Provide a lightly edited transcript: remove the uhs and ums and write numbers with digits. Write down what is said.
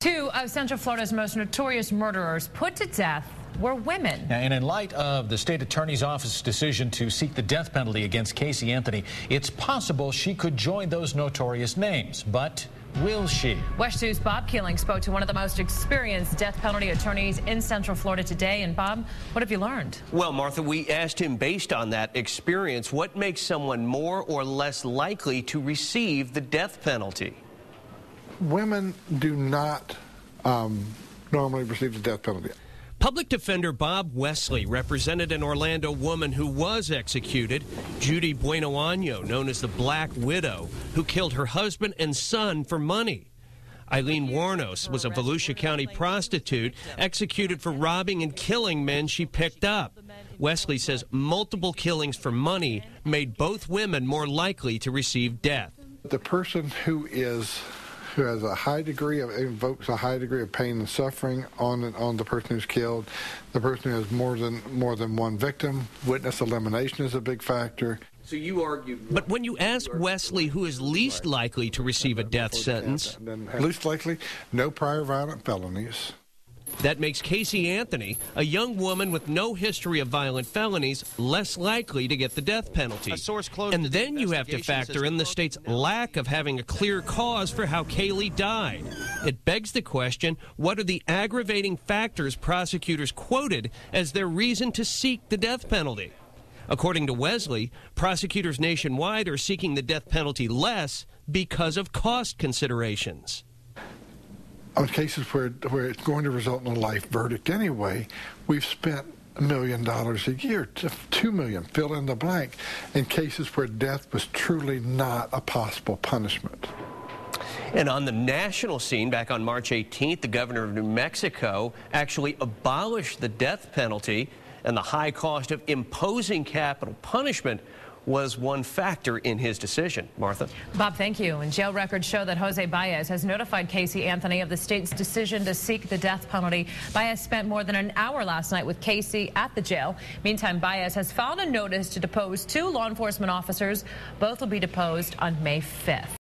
Two of Central Florida's most notorious murderers put to death were women. And in light of the state attorney's office's decision to seek the death penalty against Casey Anthony, it's possible she could join those notorious names. But will she? WESH 2's Bob Keeling spoke to one of the most experienced death penalty attorneys in Central Florida today. And Bob, what have you learned? Well, Martha, we asked him, based on that experience, what makes someone more or less likely to receive the death penalty? Women do not normally receive the death penalty. Public defender Bob Wesley represented an Orlando woman who was executed, Judy Bueno-Año, known as the Black Widow, who killed her husband and son for money. Eileen Warnos was a Volusia County prostitute executed for robbing and killing men she picked up. Wesley says multiple killings for money made both women more likely to receive death. The person who has a high degree of, invokes a high degree of pain and suffering on the person who's killed, the person who has more than one victim. Witness elimination is a big factor. So you argue. But when you ask Wesley who is least likely to receive a death sentence, least likely, no prior violent felonies. That makes Casey Anthony, a young woman with no history of violent felonies, less likely to get the death penalty. And then you have to factor in the state's lack of having a clear cause for how Kaylee died. It begs the question, what are the aggravating factors prosecutors quoted as their reason to seek the death penalty? According to Wesley, prosecutors nationwide are seeking the death penalty less because of cost considerations. On cases where it's going to result in a life verdict anyway, we've spent $1 million a year to $2 million, fill in the blank, in cases where death was truly not a possible punishment. And on the national scene, back on March 18th, the governor of New Mexico actually abolished the death penalty, and the high cost of imposing capital punishment was one factor in his decision. Martha? Bob, thank you. And jail records show that Jose Baez has notified Casey Anthony of the state's decision to seek the death penalty. Baez spent more than an hour last night with Casey at the jail. Meantime, Baez has filed a notice to depose 2 law enforcement officers. Both will be deposed on May 5th.